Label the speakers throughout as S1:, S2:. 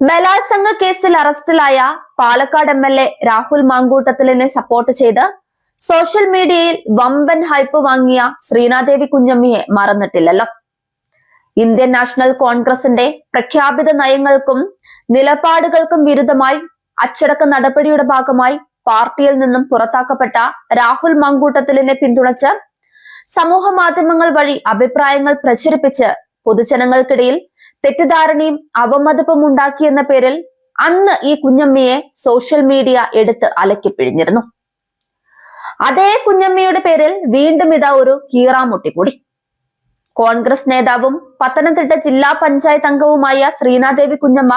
S1: ബലാത്സംഗ കേസിൽ അറസ്റ്റിലായ പാലക്കാട് എംഎൽഎ രാഹുൽ മാങ്കൂട്ടത്തിലിനെ സപ്പോർട്ട് ചെയ്ത് സോഷ്യൽ മീഡിയയിൽ വമ്പൻ ഹൈപ്പ് വാങ്ങിയ ശ്രീനാദേവി കുഞ്ഞമ്മിയെ മറന്നിട്ടില്ലല്ലോ. ഇന്ത്യൻ നാഷണൽ കോൺഗ്രസിന്റെ പ്രഖ്യാപിത നയങ്ങൾക്കും നിലപാടുകൾക്കും വിരുദ്ധമായി അച്ചടക്ക നടപടിയുടെ ഭാഗമായി പാർട്ടിയിൽ നിന്നും പുറത്താക്കപ്പെട്ട രാഹുൽ മാങ്കൂട്ടത്തിലിനെ പിന്തുണച്ച് സമൂഹ മാധ്യമങ്ങൾ വഴി അഭിപ്രായങ്ങൾ പ്രചരിപ്പിച്ച് പൊതുജനങ്ങൾക്കിടയിൽ തെറ്റിദ്ധാരണയും അവമതിപ്പും ഉണ്ടാക്കിയെന്ന പേരിൽ അന്ന് ഈ കുഞ്ഞമ്മിയെ സോഷ്യൽ മീഡിയ എടുത്ത് അലക്കിപ്പിഴിഞ്ഞിരുന്നു. അതേ കുഞ്ഞമ്മിയുടെ പേരിൽ വീണ്ടും ഇതാ ഒരു കീറാമുട്ടി കൂടി. കോൺഗ്രസ് നേതാവും പത്തനംതിട്ട ജില്ലാ പഞ്ചായത്ത് അംഗവുമായ ശ്രീനാദേവി കുഞ്ഞമ്മ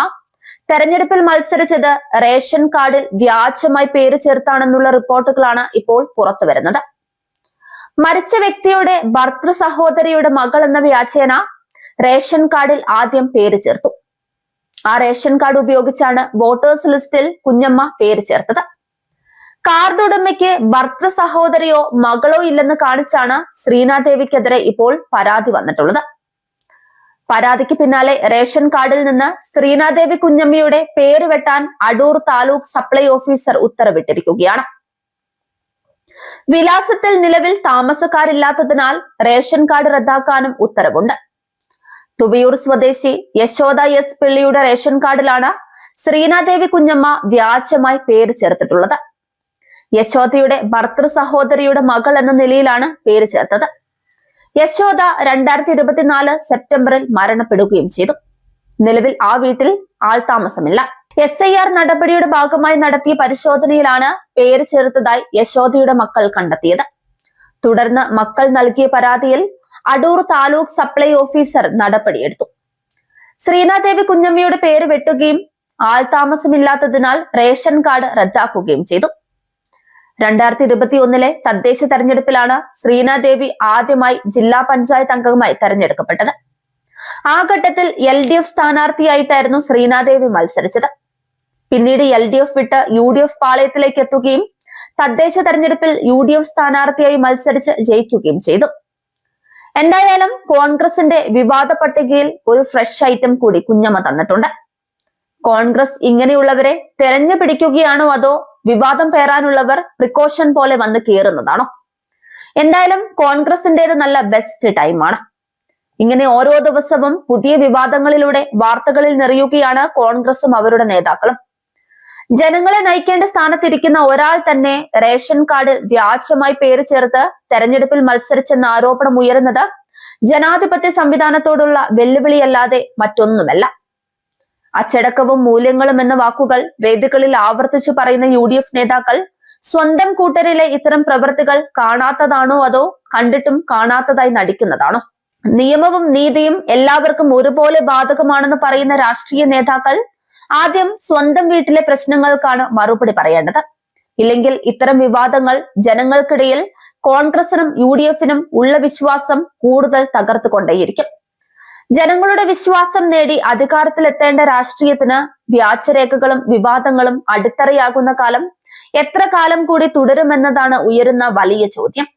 S1: തെരഞ്ഞെടുപ്പിൽ മത്സരിച്ചത് റേഷൻ കാർഡിൽ വ്യാജമായി പേര് ചേർത്താണെന്നുള്ള റിപ്പോർട്ടുകളാണ് ഇപ്പോൾ പുറത്തു വരുന്നത്. മരിച്ച വ്യക്തിയുടെ ഭർതൃ സഹോദരിയുടെ മകൾ എന്ന വ്യാജേന റേഷൻ കാർഡിൽ ആദ്യം പേര് ചേർത്തു. ആ റേഷൻ കാർഡ് ഉപയോഗിച്ചാണ് വോട്ടേഴ്സ് ലിസ്റ്റിൽ കുഞ്ഞമ്മ പേര് ചേർത്തത്. കാർഡ് ഉടമയ്ക്ക് ഭർതൃ സഹോദരിയോ മകളോ ഇല്ലെന്ന് കാണിച്ചാണ് ശ്രീനാദേവിക്കെതിരെ ഇപ്പോൾ പരാതി വന്നിട്ടുള്ളത്. പരാതിക്ക് പിന്നാലെ റേഷൻ കാർഡിൽ നിന്ന് ശ്രീനാദേവി കുഞ്ഞമ്മയുടെ പേര് വെട്ടാൻ അടൂർ താലൂക്ക് സപ്ലൈ ഓഫീസർ ഉത്തരവിട്ടിരിക്കുകയാണ്. വിലാസത്തിൽ നിലവിൽ താമസക്കാരില്ലാത്തതിനാൽ റേഷൻ കാർഡ് റദ്ദാക്കാനും ഉത്തരവുണ്ട്. തുവയൂർ സ്വദേശി യശോദ എസ് പിള്ളിയുടെ റേഷൻ കാർഡിലാണ് ശ്രീനാദേവി കുഞ്ഞമ്മ വ്യാജമായി പേര് ചേർത്തിട്ടുള്ളത്. യശോദയുടെ ഭർതൃ സഹോദരിയുടെ മകൾ എന്ന നിലയിലാണ് പേര് ചേർത്തത്. യശോദ 2024 സെപ്റ്റംബറിൽ മരണപ്പെടുകയും ചെയ്തു. നിലവിൽ ആ വീട്ടിൽ ആൾതാമസമില്ല. SIR നടപടിയുടെ ഭാഗമായി നടത്തിയ പരിശോധനയിലാണ് പേര് ചേർത്തതായി യശോദയുടെ മക്കൾ കണ്ടെത്തിയത്. തുടർന്ന് മക്കൾ നൽകിയ പരാതിയിൽ അടൂർ താലൂക്ക് സപ്ലൈ ഓഫീസർ നടപടിയെടുത്തു. ശ്രീനാദേവി കുഞ്ഞമ്മയുടെ പേര് വെട്ടുകയും ആൾതാമസമില്ലാത്തതിനാൽ റേഷൻ കാർഡ് റദ്ദാക്കുകയും ചെയ്തു. 2021 തദ്ദേശ തെരഞ്ഞെടുപ്പിലാണ് ശ്രീനാദേവി ആദ്യമായി ജില്ലാ പഞ്ചായത്ത് അംഗമായി തെരഞ്ഞെടുക്കപ്പെട്ടത്. ആ ഘട്ടത്തിൽ LDF സ്ഥാനാർത്ഥിയായിട്ടായിരുന്നു ശ്രീനാദേവി മത്സരിച്ചത്. പിന്നീട് LDF വിട്ട് UDF പാളയത്തിലേക്ക് എത്തുകയും തദ്ദേശ തെരഞ്ഞെടുപ്പിൽ UDF സ്ഥാനാർത്ഥിയായി മത്സരിച്ച് ജയിക്കുകയും ചെയ്തു. എന്തായാലും കോൺഗ്രസിന്റെ വിവാദ പട്ടികയിൽ ഒരു ഫ്രഷ് ഐറ്റം കൂടി കുഞ്ഞമ്മ തന്നിട്ടുണ്ട്. കോൺഗ്രസ് ഇങ്ങനെയുള്ളവരെ തെരഞ്ഞു പിടിക്കുകയാണോ അതോ വിവാദം പേറാനുള്ളവർ പ്രിക്കോഷൻ പോലെ വന്ന് കയറുന്നതാണോ? എന്തായാലും കോൺഗ്രസിന്റേത് നല്ല ബെസ്റ്റ് ടൈമാണ്. ഇങ്ങനെ ഓരോ ദിവസവും പുതിയ വിവാദങ്ങളിലൂടെ വാർത്തകളിൽ നിറയുകയാണ് കോൺഗ്രസും അവരുടെ നേതാക്കളും. ജനങ്ങളെ നയിക്കേണ്ട സ്ഥാനത്തിരിക്കുന്ന ഒരാൾ തന്നെ റേഷൻ കാർഡിൽ വ്യാജമായി പേര് ചേർത്ത് തെരഞ്ഞെടുപ്പിൽ മത്സരിച്ചെന്ന ആരോപണം ഉയരുന്നത് ജനാധിപത്യ സംവിധാനത്തോടുള്ള വെല്ലുവിളിയല്ലാതെ മറ്റൊന്നുമല്ല. അച്ചടക്കവും മൂല്യങ്ങളും എന്ന വാക്കുകൾ വേദികളിൽ ആവർത്തിച്ചു പറയുന്ന UDF നേതാക്കൾ സ്വന്തം കൂട്ടരിലെ ഇത്തരം പ്രവൃത്തികൾ കാണാത്തതാണോ അതോ കണ്ടിട്ടും കാണാത്തതായി നടിക്കുന്നതാണോ? നിയമവും നീതിയും എല്ലാവർക്കും ഒരുപോലെ ബാധകമാണെന്ന് പറയുന്ന രാഷ്ട്രീയ നേതാക്കൾ ആദ്യം സ്വന്തം വീട്ടിലെ പ്രശ്നങ്ങൾക്കാണ് മറുപടി പറയേണ്ടത്. ഇല്ലെങ്കിൽ ഇത്തരം വിവാദങ്ങൾ ജനങ്ങൾക്കിടയിൽ കോൺഗ്രസിനും UDFനും ഉള്ള വിശ്വാസം കൂടുതൽ തകർത്തുകൊണ്ടേയിരിക്കും. ജനങ്ങളുടെ വിശ്വാസം നേടി അധികാരത്തിലെത്തേണ്ട രാഷ്ട്രീയത്തിന് വ്യാജരേഖകളും വിവാദങ്ങളും അടിത്തറയാകുന്ന കാലം എത്ര കാലം കൂടി തുടരുമെന്നതാണ് ഉയരുന്ന വലിയ ചോദ്യം.